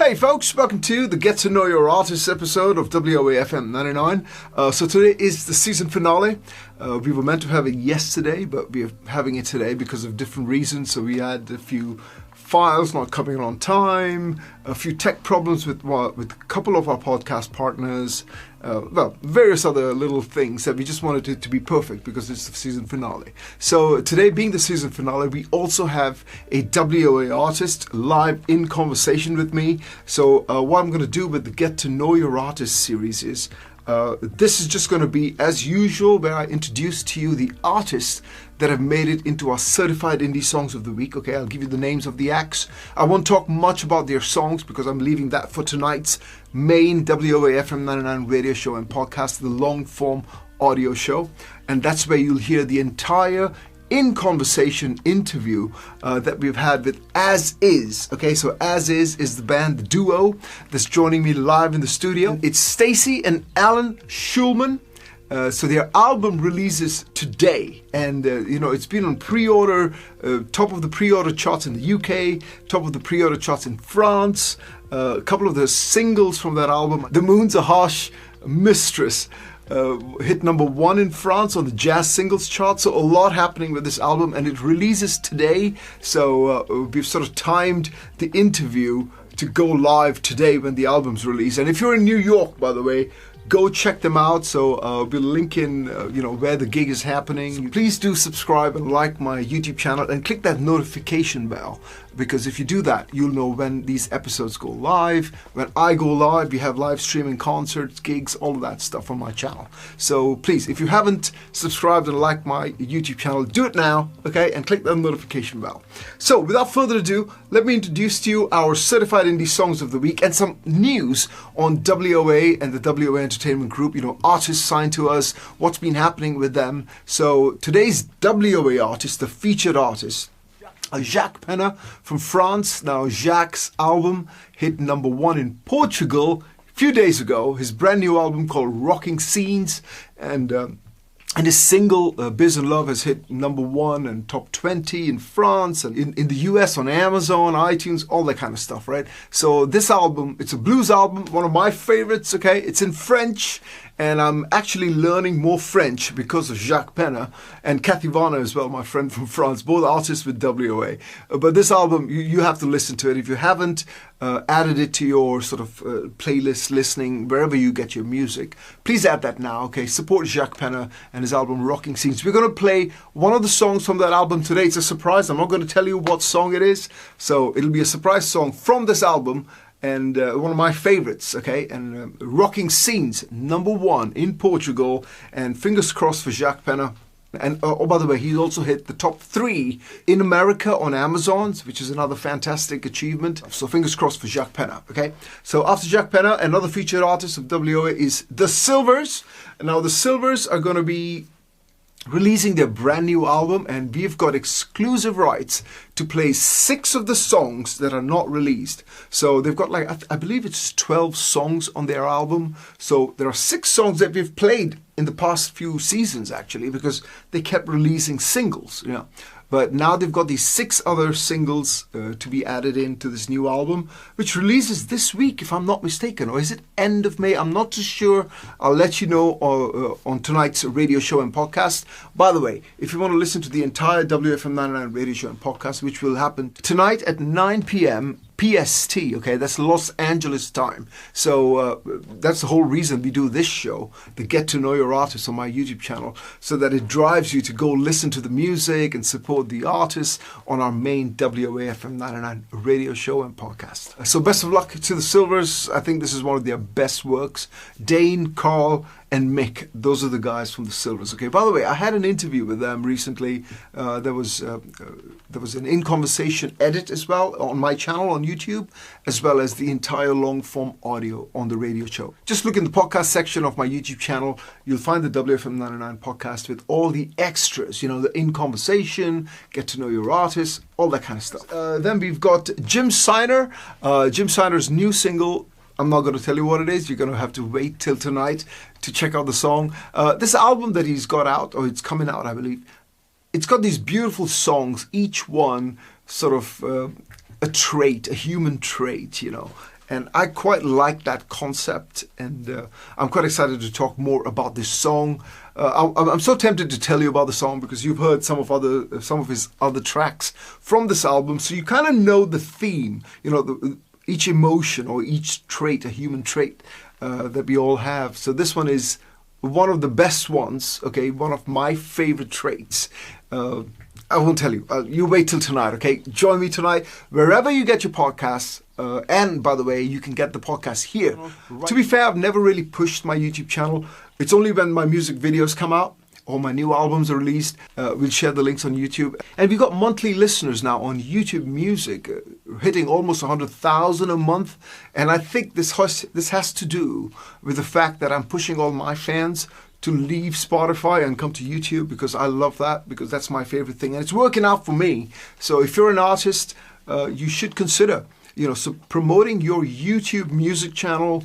Hey folks, welcome to the Get to Know Your Artist episode of WOAFM99. So today is the season finale. We were meant to have it yesterday, but we're having it today because of different reasons. So we had a few files not coming on time, a few tech problems with a couple of our podcast partners, various other little things that we just wanted it to be perfect because it's the season finale. So today being the season finale, we also have a WOA artist live in conversation with me. So what I'm going to do with the Get to Know Your Artist series is this is just going to be as usual where I introduce to you the artists that have made it into our certified indie songs of the week. Okay, I'll give you the names of the acts. I won't talk much about their songs because I'm leaving that for tonight's main WOAFM99 Radio Show and Podcast, the long form audio show. And that's where you'll hear the entire in conversation interview that we've had with As Is. Okay, so As Is the band, the duo that's joining me live in the studio. It's Stacey and Alan Schulman. So their album releases today, and it's been on pre-order, top of the pre-order charts in the UK, top of the pre-order charts in France. A couple of the singles from that album, The Moon's a Harsh Mistress, hit number 1 in France on the jazz singles chart. So a lot happening with this album, and it releases today. So we've sort of timed the interview to go live today when the album's released. And if you're in New York, by the way, go check them out. So we'll link in, where the gig is happening. So please do subscribe and like my YouTube channel and click that notification bell, because if you do that, you'll know when these episodes go live. When I go live, we have live streaming concerts, gigs, all of that stuff on my channel. So please, if you haven't subscribed and liked my YouTube channel, do it now, okay? And click that notification bell. So without further ado, let me introduce to you our certified indie songs of the week and some news on WOA and the WOA Entertainment Group, artists signed to us, what's been happening with them. So today's WOA artist, the featured artist, Jacques Penna from France. Now Jacques' album hit number 1 in Portugal a few days ago. His brand new album called Rocking Scenes, and his single Biz and Love has hit number 1 and top 20 in France and in the US on Amazon, iTunes, all that kind of stuff, right? So this album, it's a blues album, one of my favorites, okay? It's in French, and I'm actually learning more French because of Jacques Penna and Cathy Varner as well, my friend from France, both artists with WOA. But this album, you have to listen to it. If you haven't added it to your sort of playlist listening, wherever you get your music, please add that now, okay? Support Jacques Penna and his album Rocking Scenes. We're going to play one of the songs from that album today. It's a surprise. I'm not going to tell you what song it is. So it'll be a surprise song from this album, and one of my favorites, okay? And Rocking Scenes, number 1 in Portugal, and fingers crossed for Jacques Penna. And by the way, he also hit the top 3 in America on Amazon, which is another fantastic achievement. So fingers crossed for Jacques Penna, okay? So after Jacques Penna, another featured artist of WOA is The Silvers. Now the Silvers are going to be releasing their brand new album, and we've got exclusive rights to play 6 of the songs that are not released. So they've got I believe it's 12 songs on their album. So there are 6 songs that we've played in the past few seasons, actually, because they kept releasing singles, But now they've got these 6 other singles to be added into this new album, which releases this week, if I'm not mistaken. Or is it end of May? I'm not too sure. I'll let you know on tonight's radio show and podcast. By the way, if you want to listen to the entire WFM99 radio show and podcast, which will happen tonight at 9 p.m. PST, okay, that's Los Angeles time. So that's the whole reason we do this show, the Get to Know Your Artist on my YouTube channel, so that it drives you to go listen to the music and support the artists on our main WOAFM99 radio show and podcast. So best of luck to the Silvers. I think this is one of their best works. Dane, Carl, and Mick, those are the guys from the Silvers. Okay. By the way, I had an interview with them recently. There was an in conversation edit as well on my channel on YouTube, as well as the entire long form audio on the radio show. Just look in the podcast section of my YouTube channel. You'll find the WFM99 podcast with all the extras. The in conversation, get to know your artists, all that kind of stuff. Then we've got Jim Signer. Jim Signer's new single. I'm not going to tell you what it is. You're going to have to wait till tonight to check out the song. This album that he's got out, or it's coming out, I believe, it's got these beautiful songs, each one sort of a trait, a human trait, And I quite like that concept, and I'm quite excited to talk more about this song. I'm so tempted to tell you about the song because you've heard some of his other tracks from this album, so you kind of know the theme, each emotion or each trait, a human trait that we all have. So this one is one of the best ones, okay, one of my favorite traits. I won't tell you. You wait till tonight, okay? Join me tonight wherever you get your podcasts. And by the way, you can get the podcast here. Right. To be fair, I've never really pushed my YouTube channel. It's only when my music videos come out or my new albums are released, we'll share the links on YouTube. And we've got monthly listeners now on YouTube Music, hitting almost 100,000 a month. And I think this has to do with the fact that I'm pushing all my fans to leave Spotify and come to YouTube, because I love that, because that's my favorite thing. And it's working out for me. So if you're an artist, you should consider, so promoting your YouTube music channel,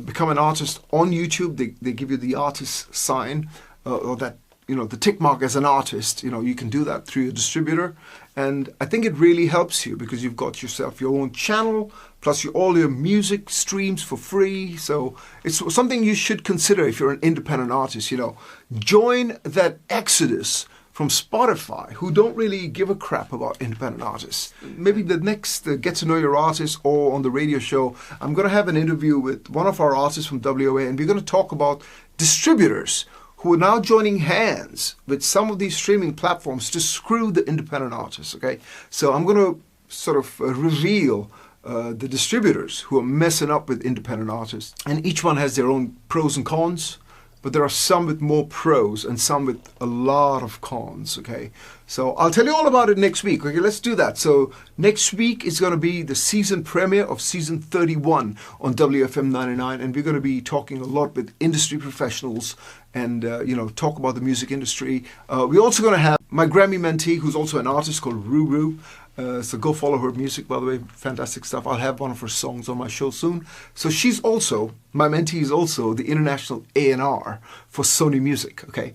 become an artist on YouTube. They give you the artist sign, or that, the tick mark as an artist. You can do that through your distributor. And I think it really helps you because you've got yourself your own channel, plus all your music streams for free. So it's something you should consider if you're an independent artist. Join that exodus from Spotify, who don't really give a crap about independent artists. Maybe the next Get to Know Your Artist or on the radio show, I'm going to have an interview with one of our artists from WA, and we're going to talk about distributors who are now joining hands with some of these streaming platforms to screw the independent artists, okay? So I'm going to sort of reveal the distributors who are messing up with independent artists. And each one has their own pros and cons, but there are some with more pros and some with a lot of cons, okay? So I'll tell you all about it next week, okay? Let's do that. So next week is going to be the season premiere of season 31 on WOAFM99, and we're going to be talking a lot with industry professionals and, talk about the music industry. We're also going to have my Grammy mentee, who's also an artist, called Ruru. So go follow her music, by the way, fantastic stuff. I'll have one of her songs on my show soon. So she's also, my mentee is also the international A&R for Sony Music, okay,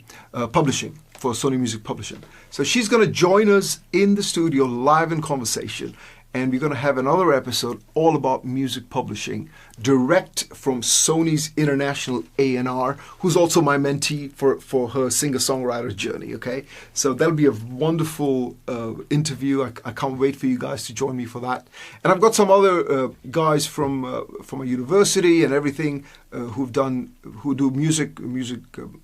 publishing, for Sony Music Publishing. So she's going to join us in the studio live in conversation, and we're going to have another episode all about music publishing, direct from Sony's international A&R, who's also my mentee for her singer-songwriter journey, okay? So that'll be a wonderful interview. I can't wait for you guys to join me for that. And I've got some other guys from a university and everything who do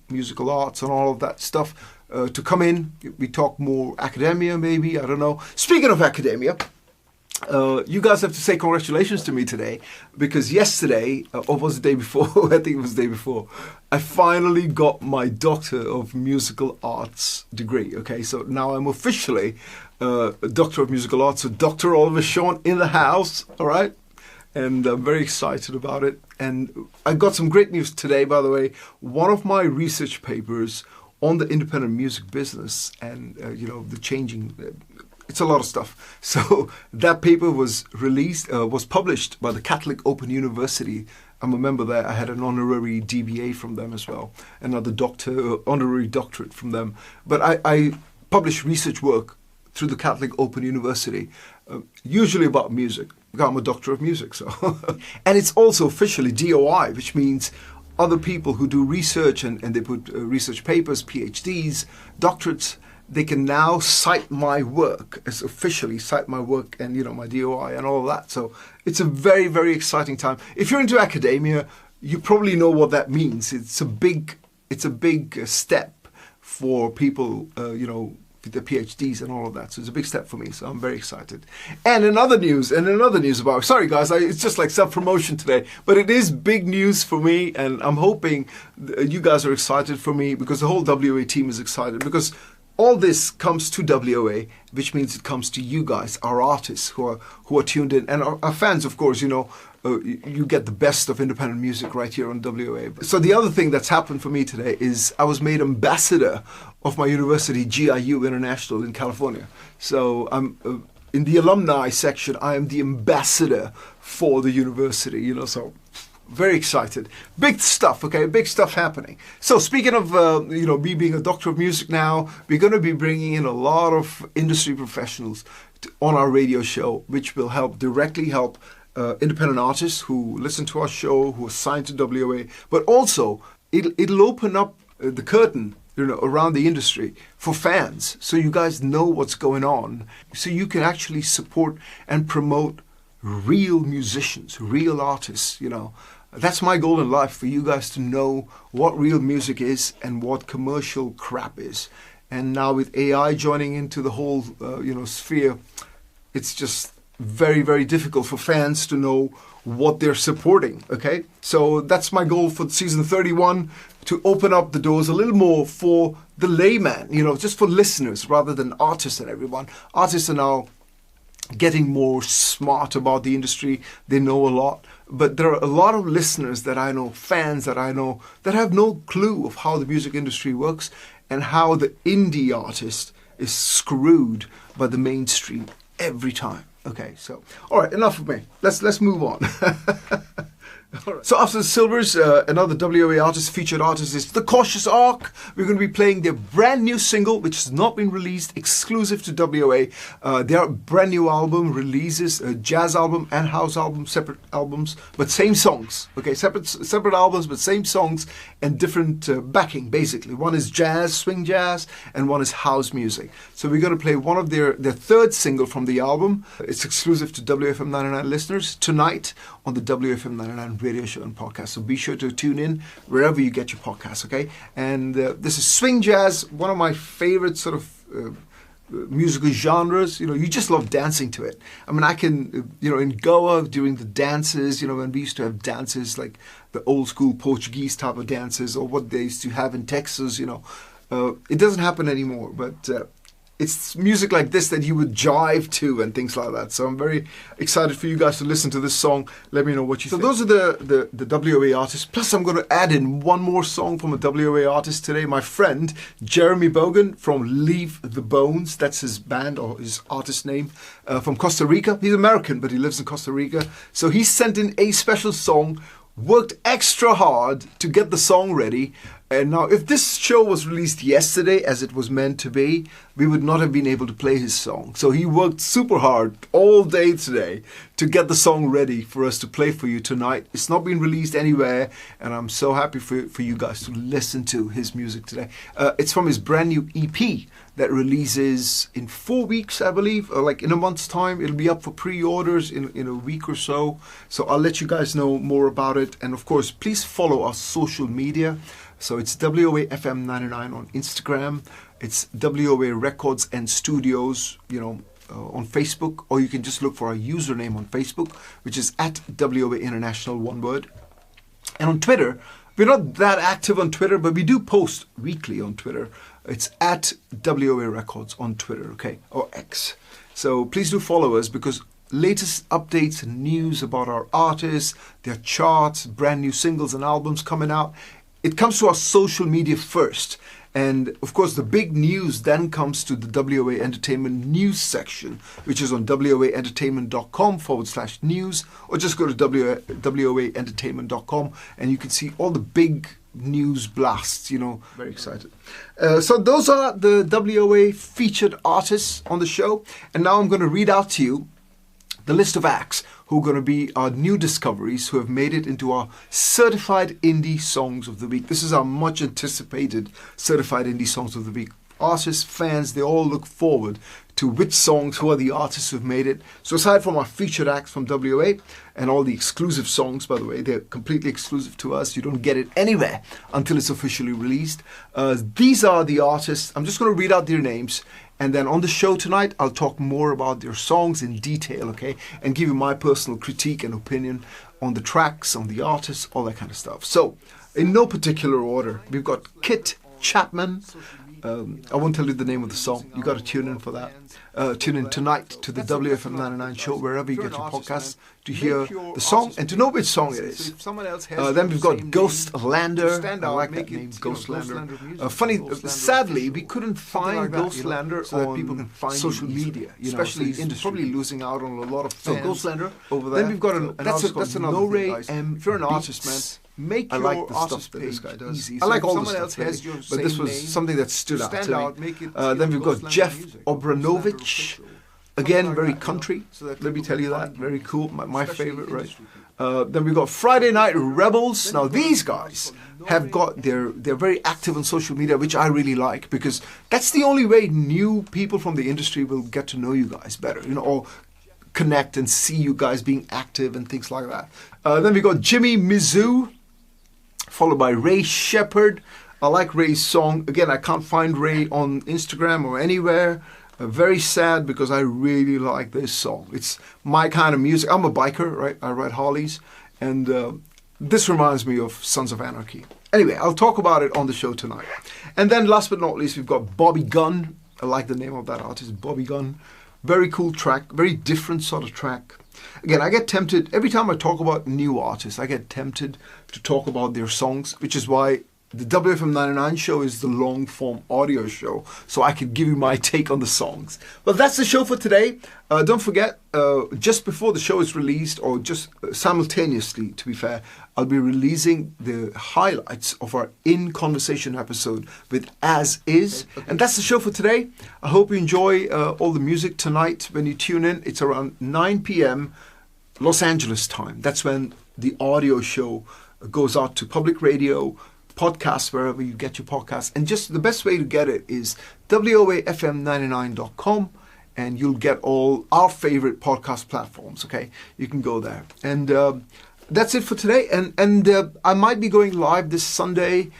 musical arts and all of that stuff to come in. We talk more academia, maybe, I don't know. Speaking of academia, you guys have to say congratulations to me today, because yesterday, or was it the day before? I think it was the day before, I finally got my Doctor of Musical Arts degree. Okay, so now I'm officially a Doctor of Musical Arts, so Dr. Oliver Sean in the house, all right? And I'm very excited about it. And I got some great news today, by the way. One of my research papers on the independent music business and, the changing... It's a lot of stuff. So that paper was published by the Catholic Open University. I'm a member there. I had an honorary DBA from them as well, another honorary doctorate from them. But I publish research work through the Catholic Open University, usually about music. I'm a doctor of music, so. And it's also officially DOI, which means other people who do research and they put research papers, PhDs, doctorates, they can now cite my work, as officially cite my work and, my DOI and all of that. So it's a very, very exciting time. If you're into academia, you probably know what that means. It's a big step for people, with the PhDs and all of that. So it's a big step for me. So I'm very excited. And another news about, sorry guys, it's just like self-promotion today, but it is big news for me. And I'm hoping you guys are excited for me, because the whole WA team is excited, because all this comes to WOA, which means it comes to you guys, our artists who are tuned in, and our fans, of course. You get the best of independent music right here on WOA. So the other thing that's happened for me today is I was made ambassador of my university, GIU International in California. So I'm in the alumni section. I am the ambassador for the university. So. Very excited. Big stuff, okay? Big stuff happening. So speaking of, me being a doctor of music now, we're going to be bringing in a lot of industry professionals on our radio show, which will directly help independent artists who listen to our show, who are signed to WOA, but also it'll open up the curtain, around the industry for fans, so you guys know what's going on, so you can actually support and promote real musicians, real artists. That's my goal in life, for you guys to know what real music is and what commercial crap is. And now with AI joining into the whole sphere, it's just very, very difficult for fans to know what they're supporting. Okay, so that's my goal for season 31, to open up the doors a little more for the layman, just for listeners rather than artists and everyone. Artists are now getting more smart about the industry. They know a lot, but there are a lot of listeners that I know, fans that I know, that have no clue of how the music industry works and how the indie artist is screwed by the mainstream every time. Okay, so all right, enough of me. Let's move on. Right. So after the Silvers, another WOA artist, featured artist, is The Cautious Ark. We're going to be playing their brand new single, which has not been released, exclusive to WOA. Their brand new album releases a jazz album and house album, separate albums, but same songs. Okay, separate albums, but same songs and different backing, basically. One is jazz, swing jazz, and one is house music. So we're going to play one of their third single from the album. It's exclusive to WOAFM99 listeners tonight on the WOAFM99 Radio Show and Podcast. So be sure to tune in wherever you get your podcasts, okay? And this is swing jazz, one of my favorite sort of musical genres. You just love dancing to it. I mean, I can, in Goa during the dances, when we used to have dances like the old school Portuguese type of dances, or what they used to have in Texas, it doesn't happen anymore, but it's music like this that you would jive to and things like that. So I'm very excited for you guys to listen to this song. Let me know what you think. So those are the WOA artists. Plus I'm going to add in one more song from a WOA artist today. My friend Jeremy Bogan from Leave the Bones. That's his band or his artist name, from Costa Rica. He's American, but he lives in Costa Rica. So he sent in a special song, worked extra hard to get the song ready. And now, if this show was released yesterday, as it was meant to be, we would not have been able to play his song. So he worked super hard all day today to get the song ready for us to play for you tonight. It's not been released anywhere, and I'm so happy for you guys to listen to his music today. It's from his brand new EP that releases in 4 weeks, I believe, or like in a month's time. It'll be up for pre-orders in a week or so. So I'll let you guys know more about it. And of course, please follow our social media. So it's WOAFM99 on Instagram. It's WOA Records and Studios, on Facebook. Or you can just look for our username on Facebook, which is at WOA International, one word. And on Twitter, we're not that active on Twitter, but we do post weekly on Twitter. It's at WOA Records on Twitter, okay, or X. So please do follow us, because latest updates and news about our artists, their charts, brand new singles and albums coming out, it comes to our social media first. And of course, the big news then comes to the WOA Entertainment news section, which is on woaentertainment.com/news, or just go to woaentertainment.com and you can see all the big news blasts, very excited. So those are the WOA featured artists on the show. And now I'm going to read out to you the list of acts who are going to be our new discoveries, who have made it into our Certified Indie Songs of the Week. This is our much anticipated Certified Indie Songs of the Week. Artists, fans, they all look forward to which songs, who are the artists who've made it. So aside from our featured acts from WOA and all the exclusive songs, by the way, they're completely exclusive to us. You don't get it anywhere until it's officially released. These are the artists. I'm just going to read out their names. And then on the show tonight, I'll talk more about their songs in detail, okay? And give you my personal critique and opinion on the tracks, on the artists, all that kind of stuff. So, in no particular order, we've got Kit Chapman. I won't tell you the name of the song. You got to tune in for that. Tune in tonight to the WOAFM99 show, wherever you get your podcasts, to hear the song and to know which song it is. Then we've got Ghostlander. I like that name, Ghostlander. Sadly, we couldn't find Ghostlander on social media, especially industry. Probably losing out on a lot of fans. So Ghostlander over there. Then we've got that's another thing, guys. If you're an artist, man, make your like the stuff that this guy does. Easy. I like all the stuff, but this was something that stood out to me. Then we've got Jeff Obranovich, Again, very country. Let me tell you that. Very cool. My favorite, right? Then we got Friday Night Rebels. Now these guys have got they're very active on social media, which I really like, because that's the only way new people from the industry will get to know you guys better, or connect and see you guys being active and things like that. Then we got Jimmy Mizzou, followed by Ray Shepherd. I like Ray's song. Again, I can't find Ray on Instagram or anywhere. Very sad, because I really like this song. It's my kind of music. I'm a biker, right? I ride Harleys. And this reminds me of Sons of Anarchy. Anyway, I'll talk about it on the show tonight. And then last but not least, we've got Bobby Gunn. I like the name of that artist, Bobby Gunn. Very cool track. Very different sort of track. Again, I get tempted. Every time I talk about new artists, I get tempted to talk about their songs, which is why the WOAFM99 show is the long-form audio show, so I can give you my take on the songs. Well, that's the show for today. Don't forget, just before the show is released, or just simultaneously, to be fair, I'll be releasing the highlights of our In Conversation episode with As Is. And that's the show for today. I hope you enjoy all the music tonight. When you tune in, it's around 9 p.m. Los Angeles time. That's when the audio show goes out to public radio, podcasts, wherever you get your podcasts. And just the best way to get it is WOAFM99.com, and you'll get all our favorite podcast platforms. Okay, you can go there. And that's it for today. And I might be going live this Sunday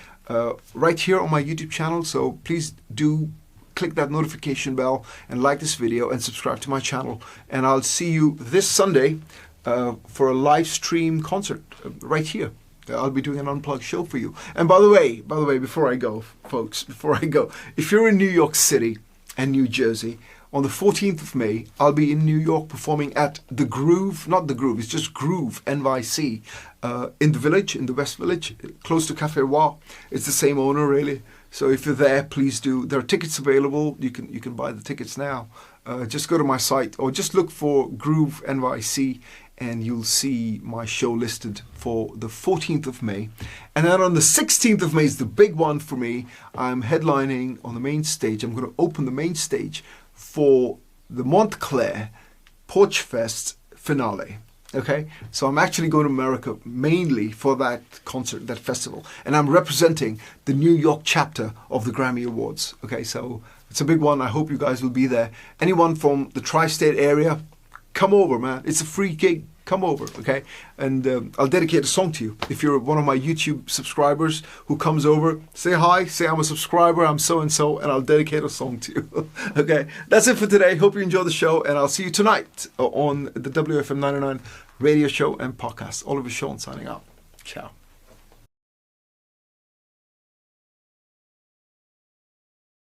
right here on my YouTube channel. So please do click that notification bell and like this video and subscribe to my channel. And I'll see you this Sunday for a live stream concert right here. I'll be doing an unplugged show for you. And by the way, before I go, folks, if you're in New York City and New Jersey, on the 14th of May, I'll be in New York performing at The Groove, not The Groove, it's just Groove, NYC, in the Village, in the West Village, close to Café Wa. It's the same owner, really. So if you're there, please do. There are tickets available. You can buy the tickets now. Just go to my site, or just look for Groove NYC, and you'll see my show listed for the 14th of May. And then on the 16th of May is the big one for me. I'm headlining on the main stage. I'm going to open the main stage for the Montclair Porch Fest finale. Okay, so I'm actually going to America mainly for that concert, that festival. And I'm representing the New York chapter of the Grammy Awards. Okay, so it's a big one. I hope you guys will be there. Anyone from the tri-state area, come over, man. It's a free gig. Come over, okay? And I'll dedicate a song to you. If you're one of my YouTube subscribers who comes over, say hi, say I'm a subscriber, I'm so-and-so, and I'll dedicate a song to you. Okay, that's it for today. Hope you enjoy the show, and I'll see you tonight on the WOAFM99 Radio Show and Podcast. Oliver Sean signing out. Ciao.